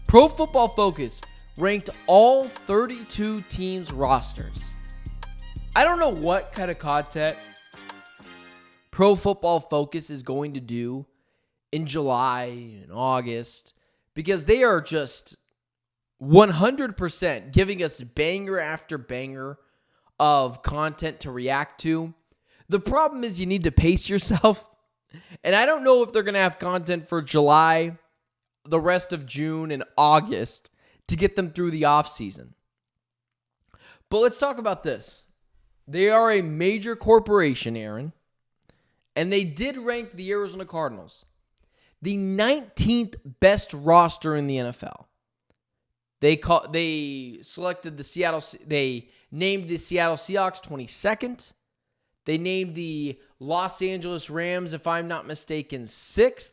Pro Football Focus ranked all 32 teams' rosters. I don't know what kind of content Pro Football Focus is going to do in July and August, because they are just 100% giving us banger after banger of content to react to. The problem is you need to pace yourself. And I don't know if they're going to have content for July, the rest of June, and August to get them through the offseason. But let's talk about this. They are a major corporation, Aaron, and they did rank the Arizona Cardinals the 19th best roster in the NFL. They named the Seattle Seahawks 22nd. They named the Los Angeles Rams, if I'm not mistaken, 6th.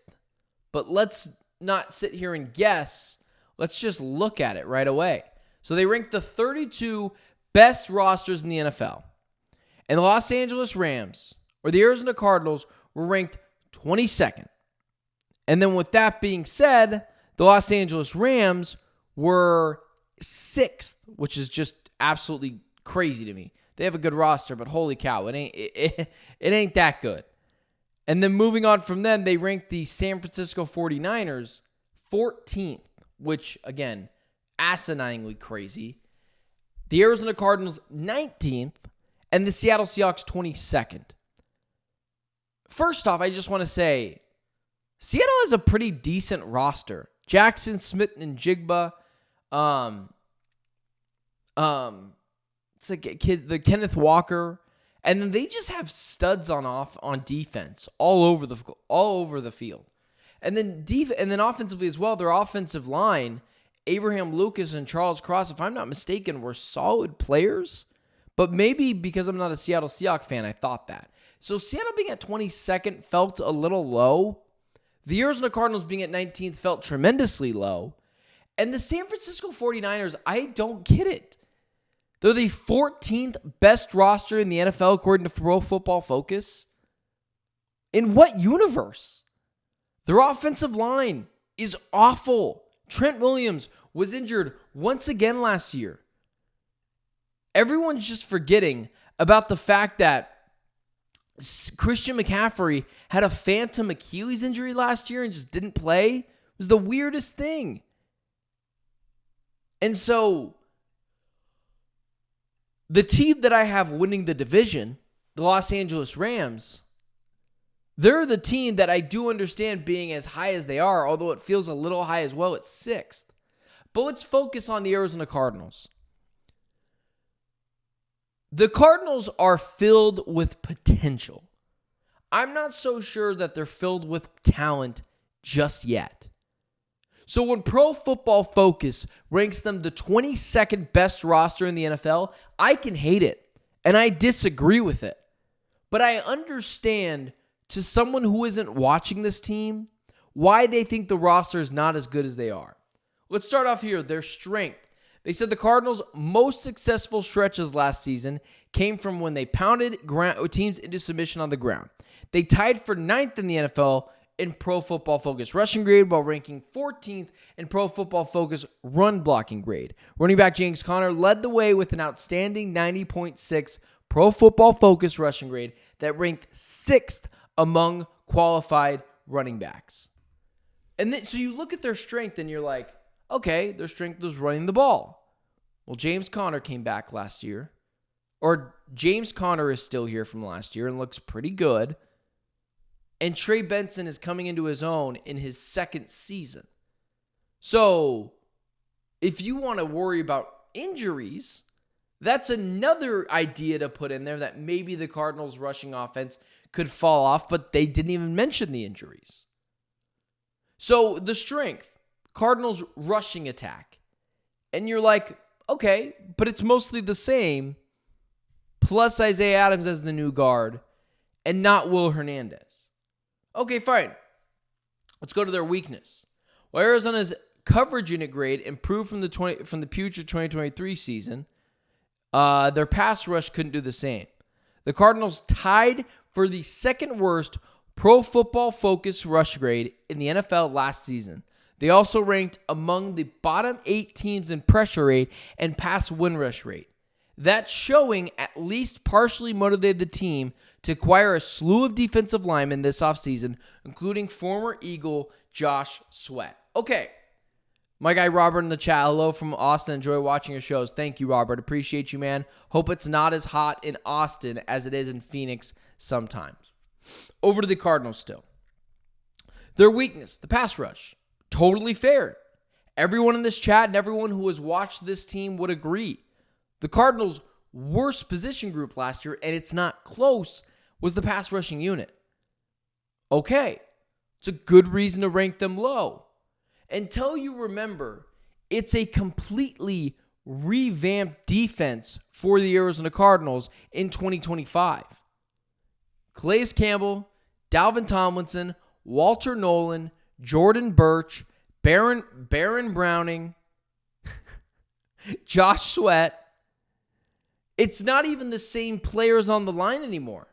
But let's not sit here and guess. Let's just look at it right away. So they ranked the 32 best rosters in the NFL. And the Los Angeles Rams, or the Arizona Cardinals, were ranked 22nd. And then with that being said, the Los Angeles Rams were 6th, which is just absolutely crazy to me. They have a good roster, but holy cow, it ain't that good. And then moving on from them, they ranked the San Francisco 49ers 14th, which, again, asininely crazy. The Arizona Cardinals 19th, and the Seattle Seahawks 22nd. First off, I just want to say, Seattle has a pretty decent roster. Jackson, Smith, and Jigba. It's like the Kenneth Walker, and then they just have studs on defense all over the field, and then offensively as well. Their offensive line, Abraham Lucas and Charles Cross, if I'm not mistaken, were solid players. But maybe because I'm not a Seattle Seahawks fan, I thought that. So Seattle being at 22nd felt a little low. The Arizona Cardinals being at 19th felt tremendously low. And the San Francisco 49ers, I don't get it. They're the 14th best roster in the NFL according to Pro Football Focus. In what universe? Their offensive line is awful. Trent Williams was injured once again last year. Everyone's just forgetting about the fact that Christian McCaffrey had a phantom Achilles injury last year and just didn't play. It was the weirdest thing. And so, the team that I have winning the division, the Los Angeles Rams, they're the team that I do understand being as high as they are, although it feels a little high as well at 6th. But let's focus on the Arizona Cardinals. The Cardinals are filled with potential. I'm not so sure that they're filled with talent just yet. So when Pro Football Focus ranks them the 22nd best roster in the NFL, I can hate it, and I disagree with it. But I understand, to someone who isn't watching this team, why they think the roster is not as good as they are. Let's start off here, their strength. They said the Cardinals' most successful stretches last season came from when they pounded teams into submission on the ground. They tied for 9th in the NFL in Pro Football Focus rushing grade, while ranking 14th in Pro Football Focus run blocking grade. Running back James Conner led the way with an outstanding 90.6 Pro Football Focus rushing grade that ranked 6th among qualified running backs. And then, so you look at their strength and you're like, okay, their strength was running the ball. Well, James Conner came back last year. Or James Conner is still here from last year and looks pretty good. And Trey Benson is coming into his own in his 2nd season. So, if you want to worry about injuries, that's another idea to put in there, that maybe the Cardinals' rushing offense could fall off, but they didn't even mention the injuries. So, the strength, Cardinals' rushing attack. And you're like, okay, but it's mostly the same, plus Isaiah Adams as the new guard, and not Will Hernandez. Okay, fine. Let's go to their weakness. Well, Arizona's coverage unit grade improved from the putrid 2023 season. Their pass rush couldn't do the same. The Cardinals tied for the 2nd worst Pro Football Focus rush grade in the NFL last season. They also ranked among the bottom 8 teams in pressure rate and pass win rush rate. That showing at least partially motivated the team to acquire a slew of defensive linemen this offseason, including former Eagle Josh Sweat. Okay, my guy Robert in the chat, hello from Austin. Enjoy watching your shows. Thank you, Robert. Appreciate you, man. Hope it's not as hot in Austin as it is in Phoenix sometimes. Over to the Cardinals still. Their weakness, the pass rush. Totally fair. Everyone in this chat and everyone who has watched this team would agree. The Cardinals' worst position group last year, and it's not close, was the pass rushing unit. Okay, it's a good reason to rank them low. Until you remember, it's a completely revamped defense for the Arizona Cardinals in 2025. Calais Campbell, Dalvin Tomlinson, Walter Nolan, Jordan Birch, Baron Browning, Josh Sweat. It's not even the same players on the line anymore.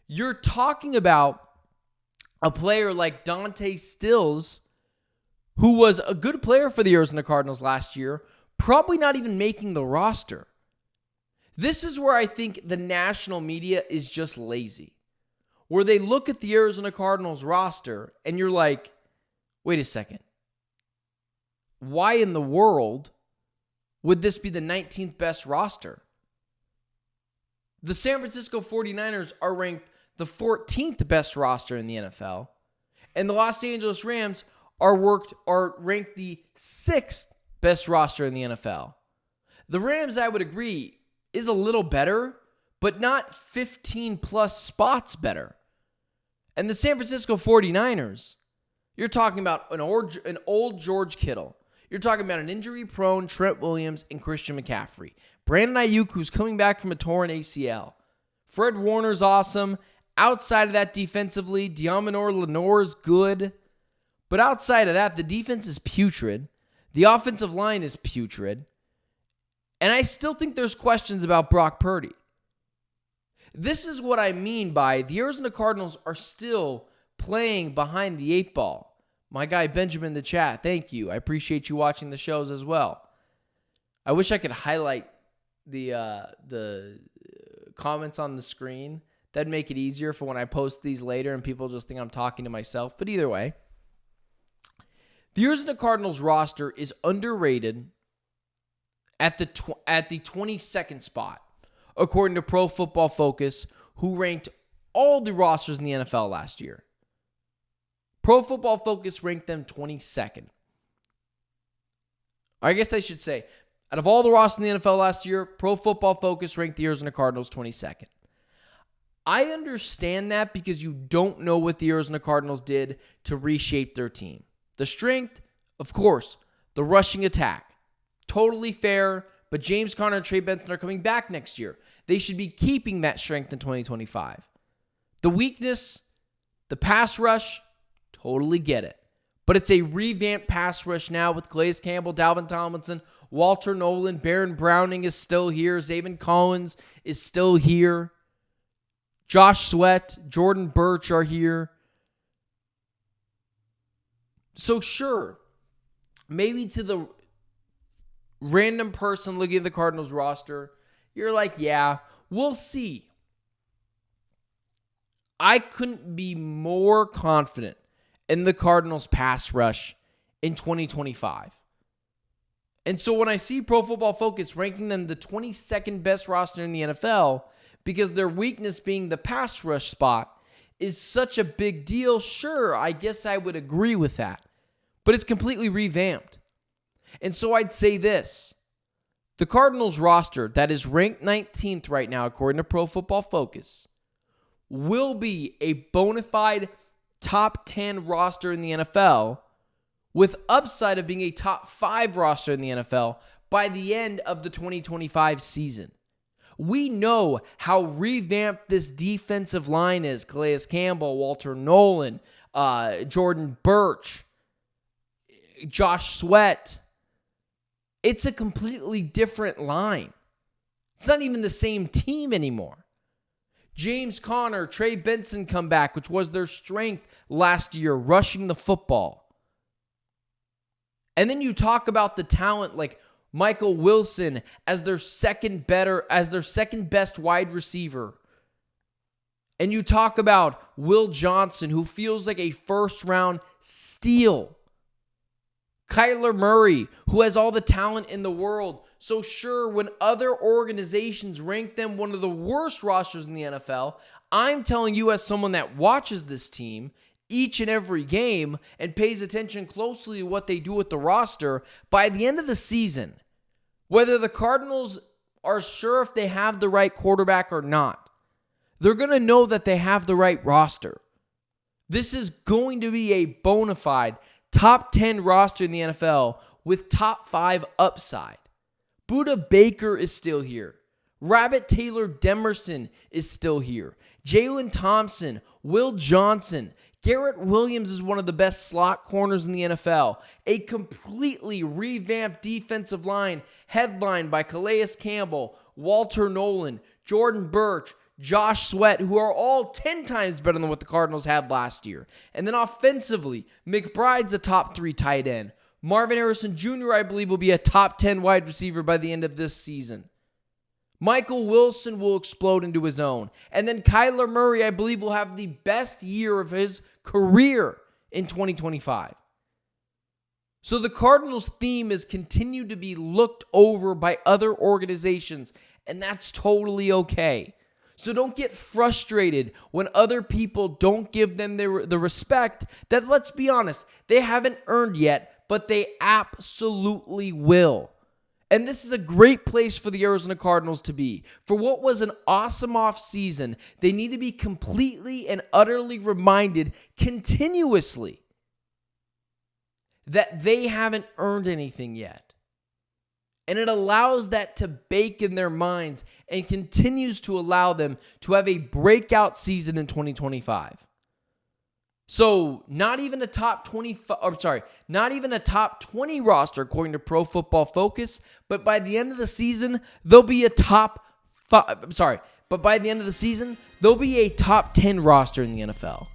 You're talking about a player like Dante Stills, who was a good player for the Arizona Cardinals last year, probably not even making the roster. This is where I think the national media is just lazy. Where they look at the Arizona Cardinals roster and you're like, wait a second. Why in the world would this be the 19th best roster? The San Francisco 49ers are ranked the 14th best roster in the NFL. And the Los Angeles Rams are ranked the 6th best roster in the NFL. The Rams, I would agree, is a little better, but not 15 plus spots better. And the San Francisco 49ers, you're talking about an old George Kittle. You're talking about an injury-prone Trent Williams and Christian McCaffrey. Brandon Ayuk, who's coming back from a torn ACL. Fred Warner's awesome. Outside of that defensively, Diamonor Lenoir's good. But outside of that, the defense is putrid. The offensive line is putrid. And I still think there's questions about Brock Purdy. This is what I mean by the Arizona Cardinals are still playing behind the 8 ball. My guy Benjamin in the chat, thank you. I appreciate you watching the shows as well. I wish I could highlight the comments on the screen. That'd make it easier for when I post these later and people just think I'm talking to myself. But either way, the Arizona Cardinals roster is underrated at the 22nd spot, according to Pro Football Focus, who ranked all the rosters in the NFL last year. Pro Football Focus ranked them 22nd. I guess I should say, out of all the rosters in the NFL last year, Pro Football Focus ranked the Arizona Cardinals 22nd. I understand that because you don't know what the Arizona Cardinals did to reshape their team. The strength, of course, the rushing attack. Totally fair, but James Conner and Trey Benson are coming back next year. They should be keeping that strength in 2025. The weakness, the pass rush, totally get it. But it's a revamped pass rush now with Calais Campbell, Dalvin Tomlinson, Walter Nolan, Baron Browning is still here. Zaven Collins is still here. Josh Sweat, Jordan Birch are here. So sure, maybe to the random person looking at the Cardinals roster, you're like, yeah, we'll see. I couldn't be more confident in the Cardinals pass rush in 2025. And so when I see Pro Football Focus ranking them the 22nd best roster in the NFL, because their weakness being the pass rush spot is such a big deal, sure, I guess I would agree with that. But it's completely revamped. And so I'd say this. The Cardinals roster that is ranked 19th right now, according to Pro Football Focus, will be a bona fide top 10 roster in the NFL with upside of being a top 5 roster in the NFL by the end of the 2025 season. We know how revamped this defensive line is. Calais Campbell, Walter Nolan, Jordan Birch, Josh Sweat. It's a completely different line. It's not even the same team anymore. James Conner, Trey Benson come back, which was their strength last year, rushing the football. And then you talk about the talent like Michael Wilson as their second best wide receiver. And you talk about Will Johnson, who feels like a first-round steal. Kyler Murray, who has all the talent in the world. So sure, when other organizations rank them one of the worst rosters in the NFL, I'm telling you as someone that watches this team each and every game and pays attention closely to what they do with the roster, by the end of the season, whether the Cardinals are sure if they have the right quarterback or not, they're going to know that they have the right roster. This is going to be a bona fide top 10 roster in the NFL with top 5 upside. Budda Baker is still here. Rabbit Taylor Demerson is still here. Jalen Thompson, Will Johnson, Garrett Williams is one of the best slot corners in the NFL. A completely revamped defensive line headlined by Calais Campbell, Walter Nolan, Jordan Birch, Josh Sweat, who are all 10 times better than what the Cardinals had last year. And then offensively, McBride's a top 3 tight end. Marvin Harrison Jr., I believe, will be a top 10 wide receiver by the end of this season. Michael Wilson will explode into his own. And then Kyler Murray, I believe, will have the best year of his career in 2025. So the Cardinals' theme is continue to be looked over by other organizations, and that's totally okay. So don't get frustrated when other people don't give them the respect that, let's be honest, they haven't earned yet, but they absolutely will. And this is a great place for the Arizona Cardinals to be. For what was an awesome offseason, they need to be completely and utterly reminded continuously that they haven't earned anything yet. And it allows that to bake in their minds and continues to allow them to have a breakout season in 2025. So, not even a top 20 roster according to Pro Football Focus, but by the end of the season, they'll be a top 10 roster in the NFL.